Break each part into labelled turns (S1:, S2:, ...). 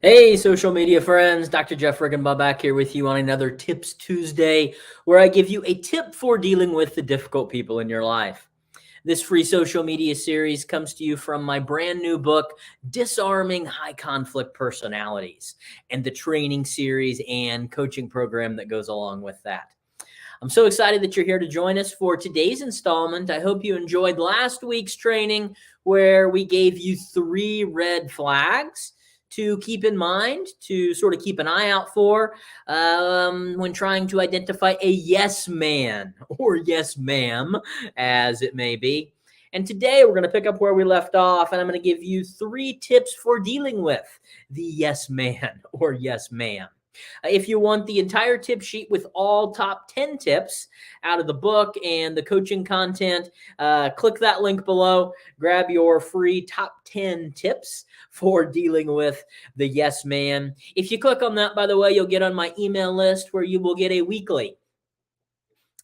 S1: Hey, social media friends, Dr. Jeff Riggenbaugh back here with you on another Tips Tuesday, where I give you a tip for dealing with the difficult people in your life. This free social media series comes to you from my brand new book, Disarming High Conflict Personalities, and the training series and coaching program that goes along with that. I'm so excited that you're here to join us for today's installment. I hope you enjoyed last week's training where we gave you 3 red flags to keep in mind, to sort of keep an eye out for when trying to identify a yes man or yes ma'am, as it may be. And today we're going to pick up where we left off, and I'm going to give you 3 tips for dealing with the yes man or yes ma'am. If you want the entire tip sheet with all top 10 tips out of the book and the coaching content, click that link below. Grab your free top 10 tips for dealing with the yes man. If you click on that, by the way, you'll get on my email list where you will get a weekly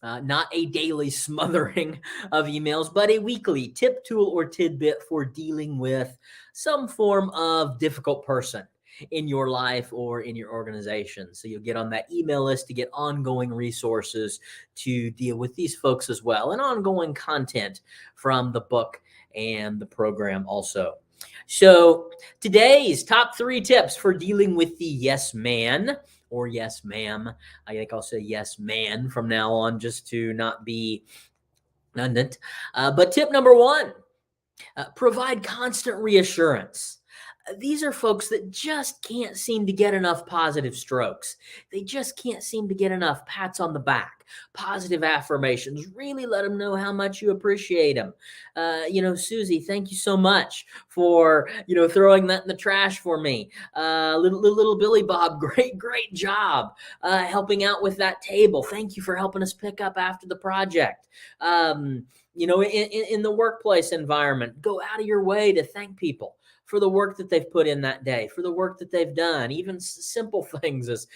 S1: not a daily smothering of emails, but a weekly tip, tool, or tidbit for dealing with some form of difficult person in your life or in your organization. So you'll get on that email list to get ongoing resources to deal with these folks as well, and ongoing content from the book and the program also. So today's top 3 tips for dealing with the yes man or yes ma'am. I think I'll say yes man from now on just to not be redundant. But tip number 1, provide constant reassurance. These are folks that just can't seem to get enough positive strokes. They just can't seem to get enough pats on the back, positive affirmations. Really let them know how much you appreciate them. Susie, thank you so much for, throwing that in the trash for me. Little Billy Bob, great job helping out with that table. Thank you for helping us pick up after the project. In the workplace environment, go out of your way to thank people for the work that they've put in that day, for the work that they've done, even simple things as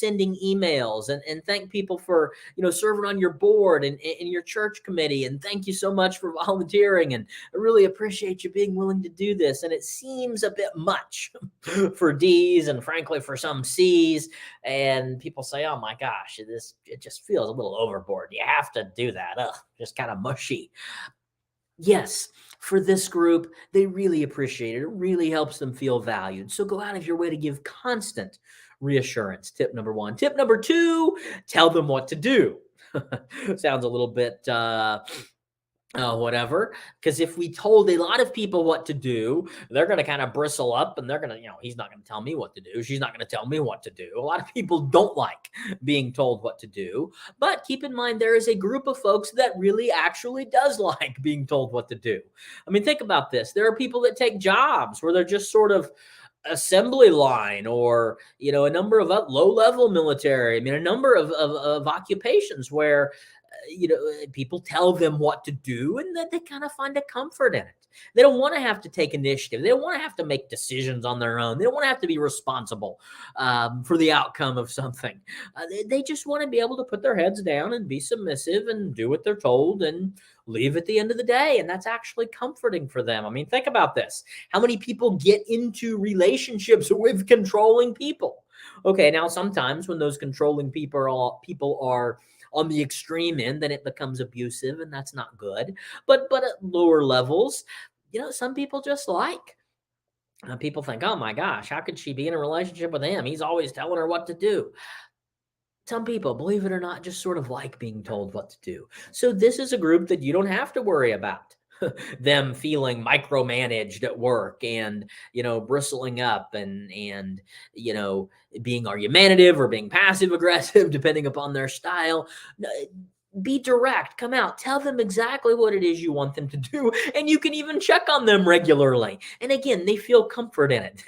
S1: sending emails, and thank people for, serving on your board and in your church committee. And thank you so much for volunteering. And I really appreciate you being willing to do this. And it seems a bit much for D's and frankly for some C's. And people say, oh my gosh, it just feels a little overboard. You have to do that. Ugh, just kind of mushy. Yes, for this group, they really appreciate it. It really helps them feel valued. So go out of your way to give constant reassurance. Tip number 1. Tip number 2, tell them what to do. Sounds a little bit whatever. Because if we told a lot of people what to do, they're going to kind of bristle up and they're going to, he's not going to tell me what to do. She's not going to tell me what to do. A lot of people don't like being told what to do. But keep in mind, there is a group of folks that really actually does like being told what to do. I mean, think about this. There are people that take jobs where they're just sort of assembly line, or a number of low level military. I mean, a number of occupations where people tell them what to do and that they kind of find a comfort in it. They don't want to have to take initiative. They don't want to have to make decisions on their own. They don't want to have to be responsible for the outcome of something. They just want to be able to put their heads down and be submissive and do what they're told and leave at the end of the day. And that's actually comforting for them. I mean, think about this. How many people get into relationships with controlling people? Okay, now sometimes when those controlling people are on the extreme end, then it becomes abusive, and that's not good. But at lower levels, some people just like. People think, oh my gosh, how could she be in a relationship with him? He's always telling her what to do. Some people, believe it or not, just sort of like being told what to do. So this is a group that you don't have to worry about them feeling micromanaged at work and bristling up and being argumentative or being passive aggressive depending upon their style. Be direct, come out, tell them exactly what it is you want them to do, and you can even check on them regularly. And again, they feel comfort in it.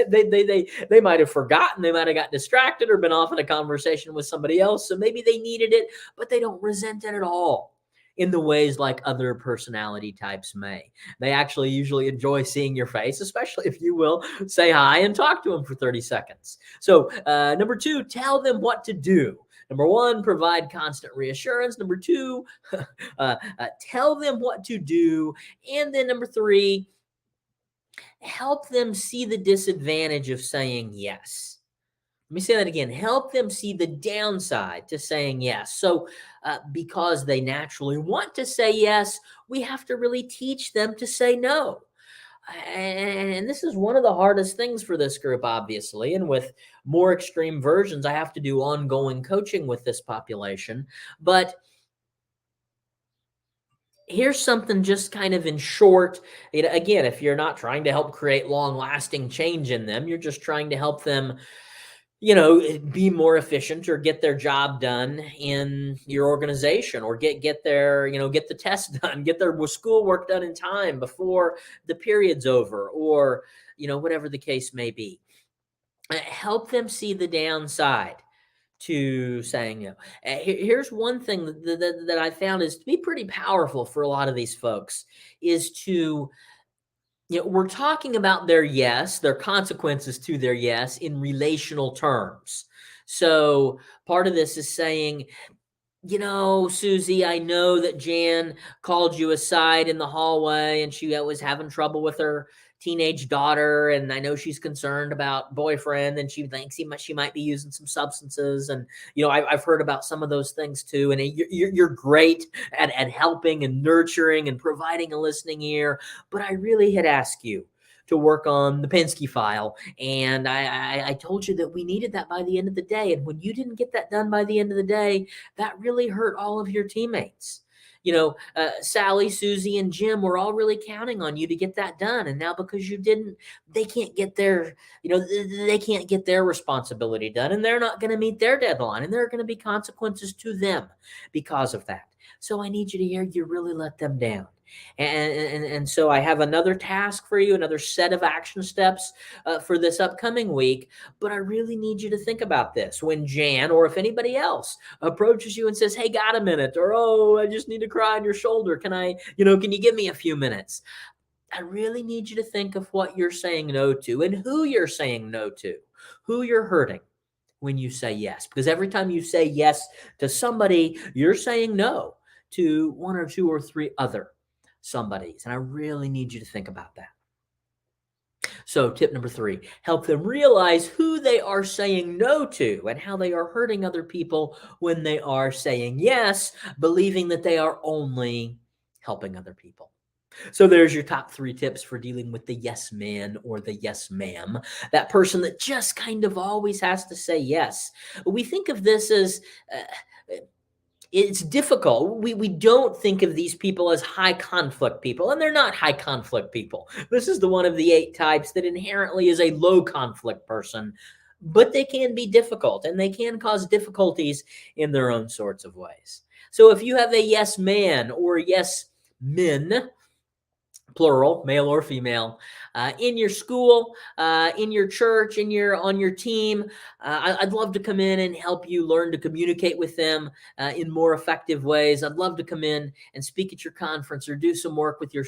S1: They might have forgotten, they might have got distracted or been off in a conversation with somebody else, so maybe they needed it, but they don't resent it at all in the ways like other personality types may. They actually usually enjoy seeing your face, especially if you will say hi and talk to them for 30 seconds. So number 2, tell them what to do. Number 1, provide constant reassurance. Number 2, tell them what to do. And then number 3, Help them see the disadvantage of saying yes. Let me say that again. Help them see the downside to saying yes. So, because they naturally want to say yes, we have to really teach them to say no. And this is one of the hardest things for this group, obviously. And with more extreme versions, I have to do ongoing coaching with this population. But here's something just kind of in short. Again, if you're not trying to help create long lasting change in them, you're just trying to help them be more efficient or get their job done in your organization, or get their, get the test done, get their schoolwork done in time before the period's over, or whatever the case may be. Help them see the downside to saying no. Here's one thing that I found is to be pretty powerful for a lot of these folks is to, we're talking about their yes, their consequences to their yes in relational terms. So part of this is saying, Susie, I know that Jan called you aside in the hallway and she was having trouble with her teenage daughter. And I know she's concerned about boyfriend and she thinks she might be using some substances. And, I've heard about some of those things too. And you're great at helping and nurturing and providing a listening ear. But I really had asked you to work on the Penske file. And I told you that we needed that by the end of the day. And when you didn't get that done by the end of the day, that really hurt all of your teammates. Sally, Susie, and Jim were all really counting on you to get that done. And now because you didn't, they can't get their, they can't get their responsibility done, and they're not going to meet their deadline, and there are going to be consequences to them because of that. So I need you to hear you really let them down. And so I have another task for you, another set of action steps for this upcoming week. But I really need you to think about this when Jan, or if anybody else approaches you and says, "Hey, got a minute?" or "Oh, I just need to cry on your shoulder. Can you give me a few minutes?" I really need you to think of what you're saying no to and who you're saying no to, who you're hurting when you say yes. Because every time you say yes to somebody, you're saying no to one or two or three other somebodies. And I really need you to think about that. So tip number 3, help them realize who they are saying no to and how they are hurting other people when they are saying yes, believing that they are only helping other people. So there's your top 3 tips for dealing with the yes man or the yes ma'am, that person that just kind of always has to say yes. We think of this as it's difficult. We don't think of these people as high conflict people, and they're not high conflict people. This is the one of the 8 types that inherently is a low conflict person, but they can be difficult and they can cause difficulties in their own sorts of ways. So if you have a yes man or yes men, plural, male or female, in your school, in your church, on your team, I'd love to come in and help you learn to communicate with them in more effective ways. I'd love to come in and speak at your conference or do some work with your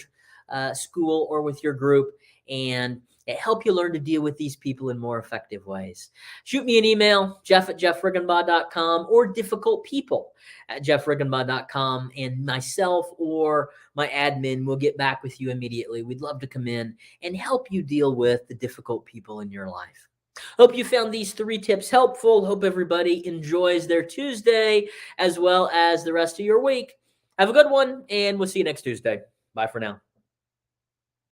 S1: school or with your group and help you learn to deal with these people in more effective ways. Shoot me an email, jeff@jeffriggenbaugh.com, or difficultpeople@jeffriggenbaugh.com, and myself or my admin will get back with you immediately. We'd love to come in and help you deal with the difficult people in your life. Hope you found these 3 tips helpful. Hope everybody enjoys their Tuesday as well as the rest of your week. Have a good one, and we'll see you next Tuesday. Bye for now.